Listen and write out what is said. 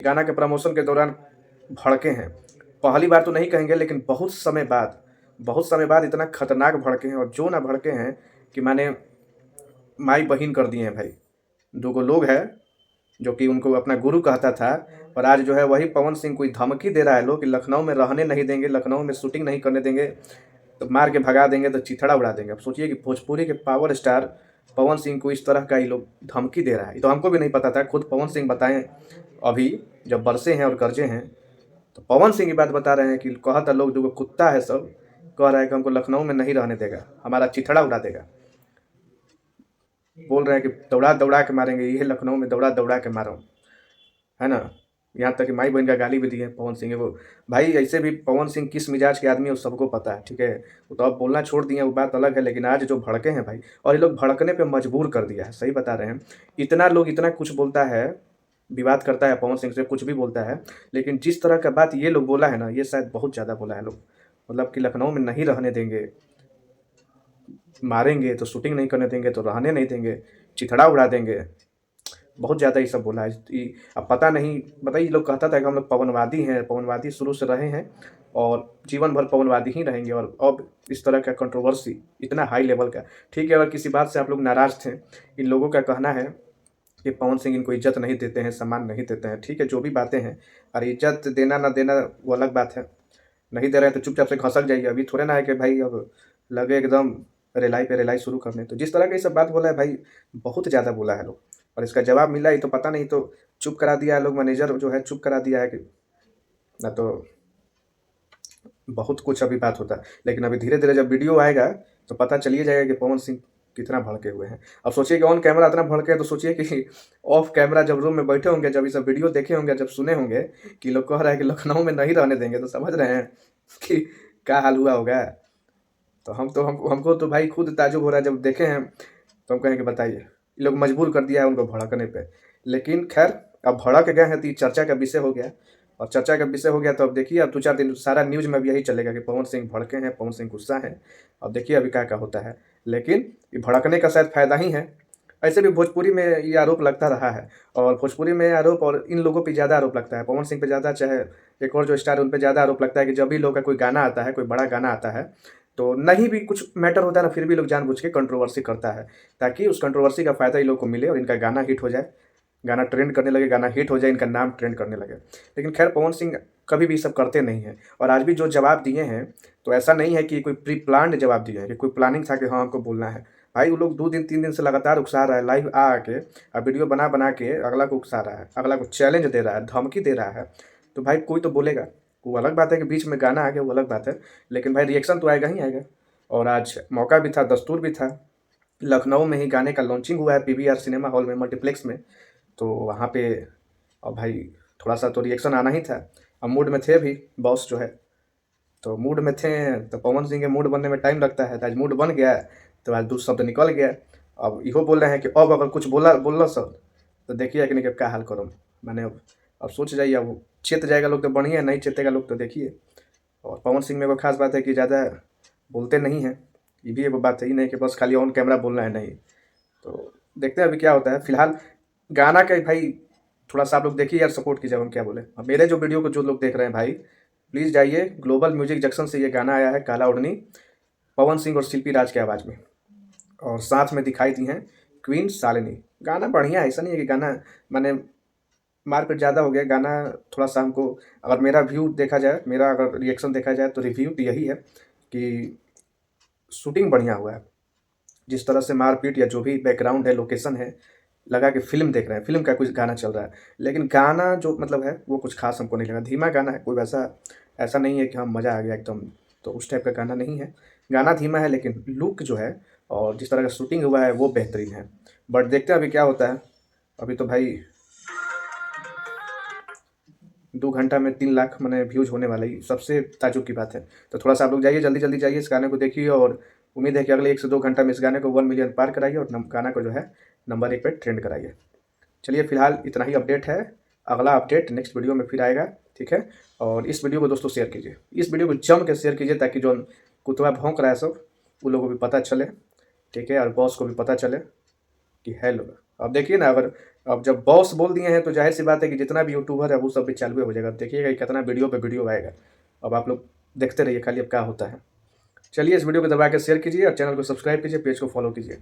गाना के प्रमोशन के दौरान भड़के हैं। पहली बार तो नहीं कहेंगे, लेकिन बहुत समय बाद इतना खतरनाक भड़के हैं, और जो ना भड़के हैं कि माने माई बहिन कर दिए हैं भाई। 2 गो लोग हैं जो कि उनको अपना गुरु कहता था, और आज जो है वही पवन सिंह कोई धमकी दे रहा है लोग कि लखनऊ में रहने नहीं देंगे, लखनऊ में शूटिंग नहीं करने देंगे, तो मार के भगा देंगे, तो चिथड़ा उड़ा देंगे। अब सोचिए कि भोजपुरी के पावर स्टार पवन सिंह को इस तरह का ये लोग धमकी दे रहा है। ये तो हमको भी नहीं पता था, खुद पवन सिंह बताएं अभी जब बरसे हैं और गरजे हैं, तो पवन सिंह की बात बता रहे हैं कि कहा था लोग, जो कुत्ता है सब कह रहा है कि हमको लखनऊ में नहीं रहने देगा, हमारा चिथड़ा उड़ा देगा। बोल रहे हैं कि दौड़ा दौड़ा के मारेंगे, ये लखनऊ में दौड़ा दौड़ा के मारो, है ना। यहाँ तक कि माई बहन का गाली भी दी है पवन सिंह वो। भाई ऐसे भी पवन सिंह किस मिजाज के आदमी है वो सबको पता है, ठीक है। वो तो अब बोलना छोड़ दिए, वो बात अलग है, लेकिन आज जो भड़के हैं भाई, और ये लोग भड़कने पे मजबूर कर दिया है, सही बता रहे हैं। इतना लोग इतना कुछ बोलता है, विवाद करता है पवन सिंह से, कुछ भी बोलता है, लेकिन जिस तरह का बात ये लोग बोला है ना, ये शायद बहुत ज़्यादा बोला है लोग। मतलब कि लखनऊ में नहीं रहने देंगे, मारेंगे तो शूटिंग नहीं करने देंगे, तो रहने नहीं देंगे, चिथड़ा उड़ा देंगे, बहुत ज़्यादा ये सब बोला है। अब पता नहीं, बताइए, लोग कहता था कि हम लोग पवनवादी हैं, पवनवादी शुरू से रहे हैं और जीवन भर पवनवादी ही रहेंगे, और अब इस तरह का कंट्रोवर्सी इतना हाई लेवल का। ठीक है, अगर किसी बात से आप लोग नाराज़ थे, इन लोगों का कहना है कि पवन सिंह इनको इज्जत नहीं देते हैं, सम्मान नहीं देते हैं, ठीक है, जो भी बातें हैं, और इज्जत देना ना देना वो अलग बात है। नहीं दे रहे हैं तो चुपचाप से खसक जाइए। अभी थोड़े ना है कि भाई अब लगे एकदम रेलाई पे रेलाई शुरू करने। तो जिस तरह का ये सब बात बोला है भाई, बहुत ज़्यादा बोला है लोग, और इसका जवाब मिला ही तो पता नहीं, तो चुप करा दिया है लोग, मैनेजर जो है चुप करा दिया है कि ना, तो बहुत कुछ अभी बात होता है। लेकिन अभी धीरे धीरे जब वीडियो आएगा तो पता चलिए जाएगा कि पवन सिंह कितना भड़के हुए हैं। अब सोचिए कि ऑन कैमरा इतना भड़के हैं, तो सोचिए कि ऑफ कैमरा जब रूम में बैठे होंगे, जब ये सब वीडियो देखे होंगे, जब सुने होंगे कि लोग कह रहे हैं कि लखनऊ में नहीं रहने देंगे, तो समझ रहे हैं कि क्या हाल हुआ होगा। तो हमको तो भाई खुद ताज्जुब हो रहा है जब देखे हैं, तो हम कहें कि बताइए, ये लोग मजबूर कर दिया है उनको भड़कने पे। लेकिन खैर, अब भड़क गए हैं तो ये चर्चा का विषय हो गया, और चर्चा का विषय हो गया तो अब देखिए, अब 2-4 दिन सारा न्यूज़ में भी यही चलेगा कि पवन सिंह भड़के हैं, पवन सिंह गुस्सा है। अब देखिए अभी क्या क्या होता है, लेकिन ये भड़कने का शायद फ़ायदा ही है। ऐसे भी भोजपुरी में ये आरोप लगता रहा है, और भोजपुरी में आरोप, और इन लोगों पे ज़्यादा आरोप लगता है, पवन सिंह पे ज़्यादा, चाहे एक और जो स्टार है उन पे ज़्यादा आरोप लगता है कि जब भी लोग का कोई गाना आता है, कोई बड़ा गाना आता है, तो नहीं भी कुछ मैटर होता है ना, फिर भी लोग जानबूझ के कंट्रोवर्सी करता है, ताकि उस कंट्रोवर्सी का फ़ायदा इन लोग को मिले और इनका गाना हिट हो जाए, गाना ट्रेंड करने लगे, गाना हिट हो जाए, इनका नाम ट्रेंड करने लगे। लेकिन खैर, पवन सिंह कभी भी सब करते नहीं हैं, और आज भी जो जवाब दिए हैं, तो ऐसा नहीं है कि कोई प्री प्लान्ड जवाब दिए हैं, कि कोई प्लानिंग था कि हाँ हमको बोलना है। भाई वो लोग 2 दिन 3 दिन से लगातार उकसा रहा है, लाइव आ के और वीडियो बना बना के अगला को उकसा रहा है, अगला को चैलेंज दे रहा है, धमकी दे रहा है। तो भाई कोई तो बोलेगा। वो अलग बात है कि बीच में गाना आ गया, वो अलग बात है, लेकिन भाई रिएक्शन तो आएगा ही आएगा। और आज मौका भी था, दस्तूर भी था, लखनऊ में ही गाने का लॉन्चिंग हुआ है पीवीआर सिनेमा हॉल में, मल्टीप्लेक्स में। तो वहाँ पे अब भाई थोड़ा सा तो रिएक्शन आना ही था। अब मूड में थे भी बॉस जो है, तो मूड में थे, तो पवन सिंह के मूड बनने में टाइम लगता है, तो आज मूड बन गया, तो आज 2 शब्द निकल गया। अब इहो बोल रहे हैं कि अब अगर कुछ बोलना सब, तो देखिए कि नहीं कि क्या हाल करो। मैंने अब सोच जाइए, अब चेत जाएगा लोग तो बढ़िया, नहीं चेतेगा लोग तो देखिए। और पवन सिंह में वो खास बात है कि ज़्यादा बोलते नहीं हैं, ये भी एक बात है ही नहीं कि बस खाली ऑन कैमरा बोलना है, नहीं। तो देखते हैं अभी क्या होता है। फिलहाल गाना का भाई थोड़ा सा आप लोग देखिए यार, सपोर्ट कीजिए। हम क्या बोले, अब मेरे जो वीडियो को जो लोग देख रहे हैं भाई, प्लीज़ जाइए, ग्लोबल म्यूजिक जंक्शन से ये गाना आया है, काला ओढ़नी, पवन सिंह और शिल्पी राज की आवाज़ में, और साथ में दिखाई दी हैं क्वीन शालिनी। गाना बढ़िया है, ऐसा नहीं है कि गाना मैंने मारपीट ज़्यादा हो गया, गाना थोड़ा सा हमको, अगर मेरा व्यू देखा जाए, मेरा अगर रिएक्शन देखा जाए, तो रिव्यू तो यही है कि शूटिंग बढ़िया हुआ है। जिस तरह से मारपीट या जो भी बैकग्राउंड है, लोकेशन है, लगा कि फ़िल्म देख रहे हैं, फ़िल्म का कुछ गाना चल रहा है। लेकिन गाना जो मतलब है वो कुछ ख़ास हमको नहीं लगा, धीमा गाना है, कोई वैसा ऐसा नहीं है कि हाँ मज़ा आ गया एकदम, तो उस टाइप का गाना नहीं है। गाना धीमा है, लेकिन लुक जो है और जिस तरह का शूटिंग हुआ है वो बेहतरीन है। बट देखते हैं अभी क्या होता है। अभी तो भाई 2 घंटा में 3 लाख मैंने व्यूज़ होने वाला ही सबसे ताज्जुब की बात है। तो थोड़ा सा आप लोग जाइए, जल्दी जल्दी जाइए, इस गाने को देखिए, और उम्मीद है कि अगले 1 से 2 घंटा में इस गाने को 1 मिलियन पार कराइए, और गाना को जो है नंबर 1 पे ट्रेंड कराइए। चलिए फिलहाल इतना ही अपडेट है, अगला अपडेट नेक्स्ट वीडियो में फिर आएगा, ठीक है। और इस वीडियो को दोस्तों शेयर कीजिए, इस वीडियो को जम के शेयर कीजिए, ताकि जो कुतवा भौंक रहा है सब, उन लोगों को भी पता चले, ठीक है, और बॉस को भी पता चले कि है लोग। अब देखिए ना, अगर अब जब बॉस बोल दिए हैं तो जाहिर सी बात है कि जितना भी यूट्यूबर है वो सब भी चालू हो जाएगा। अब देखिएगा कि कितना वीडियो पे वीडियो आएगा। अब आप लोग देखते रहिए खाली अब क्या होता है। चलिए इस वीडियो को दबा के शेयर कीजिए और चैनल को सब्सक्राइब कीजिए, पेज को फॉलो कीजिए।